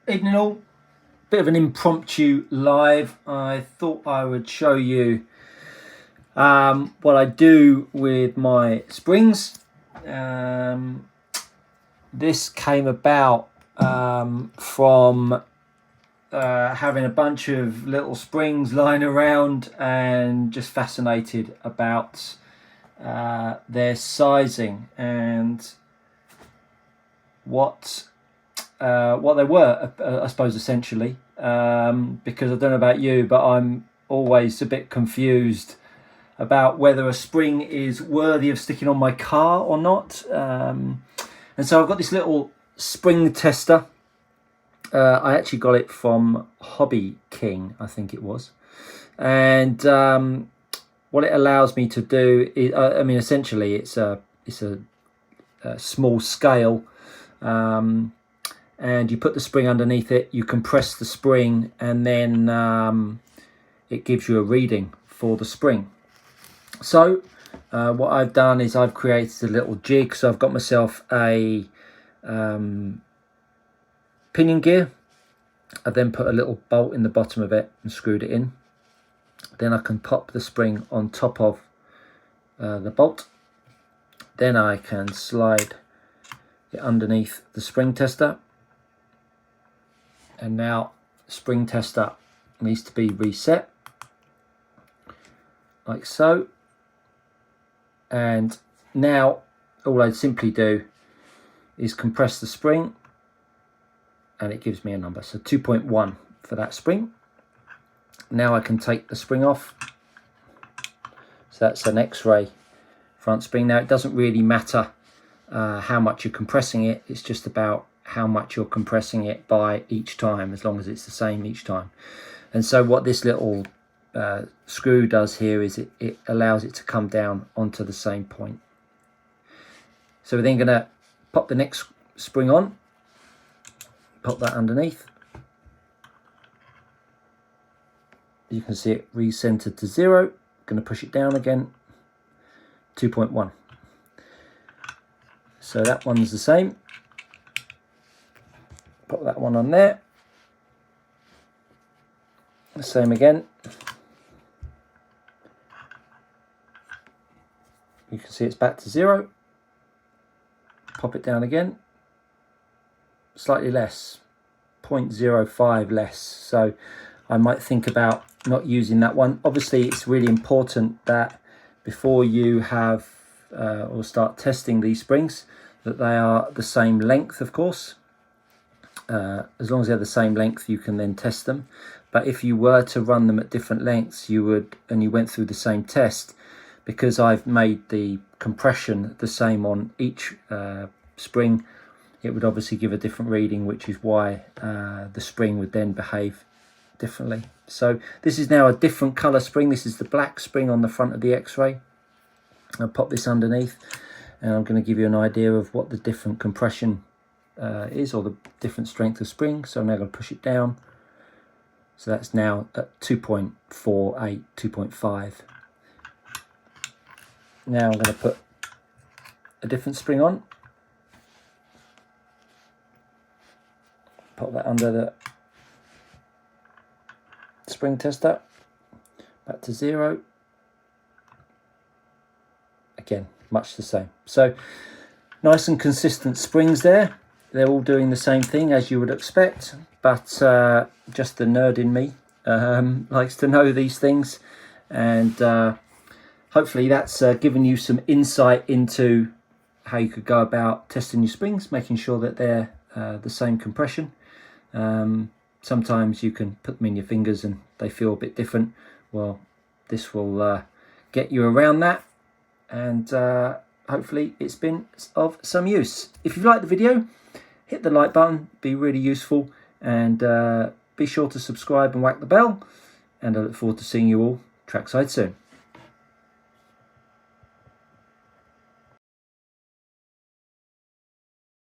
Evening all, bit of an impromptu live. I thought I would show you what I do with my springs. This came about from having a bunch of little springs lying around and just fascinated about their sizing and what they were, I suppose, essentially, because I don't know about you, but I'm always a bit confused about whether a spring is worthy of sticking on my car or not. And so I've got this little spring tester. I actually got it from Hobby King, I think it was. And what it allows me to do is, I mean, essentially, it's a small scale. And you put the spring underneath it, you compress the spring, and then it gives you a reading for the spring. So what I've done is I've created a little jig. So I've got myself a pinion gear. I then put a little bolt in the bottom of it and screwed it in. Then I can pop the spring on top of the bolt. Then I can slide it underneath the spring tester. And now spring tester needs to be reset like so. And now all I'd simply do is compress the spring and it gives me a number. So 2.1 for that spring. Now I can take the spring off. So that's an X-ray front spring. Now it doesn't really matter how much you're compressing it. It's just about how much you're compressing it by each time, as long as it's the same each time. And so what this little screw does here is it allows it to come down onto the same point. So we're then going to pop the next spring on, pop that underneath. You can see it recentered to 0. Going to push it down again, 2.1. So that one's the same. Put that one on there. The same again. You can see it's back to 0. Pop it down again. Slightly less, 0.05 less. So I might think about not using that one. Obviously, it's really important that before you have or start testing these springs, that they are the same length, of course. As long as they're the same length, you can then test them. But if you were to run them at different lengths, you would, and you went through the same test, because I've made the compression the same on each spring, it would obviously give a different reading, which is why the spring would then behave differently. So this is now a different color spring. This is the black spring on the front of the X-ray. I'll pop this underneath, and I'm going to give you an idea of what the different compression is, or the different strength of spring. So I'm now going to push it down. So that's now at 2.48, 2.5. Now I'm going to put a different spring on. Pop that under the spring tester. Back to 0. Again, much the same. So nice and consistent springs there. They're all doing the same thing as you would expect, but just the nerd in me likes to know these things, and hopefully that's given you some insight into how you could go about testing your springs, making sure that they're the same compression. Sometimes you can put them in your fingers and they feel a bit different. Well, this will get you around that, and hopefully it's been of some use. If you've liked the video, hit the like button, be really useful, and be sure to subscribe and whack the bell, and I look forward to seeing you all trackside soon.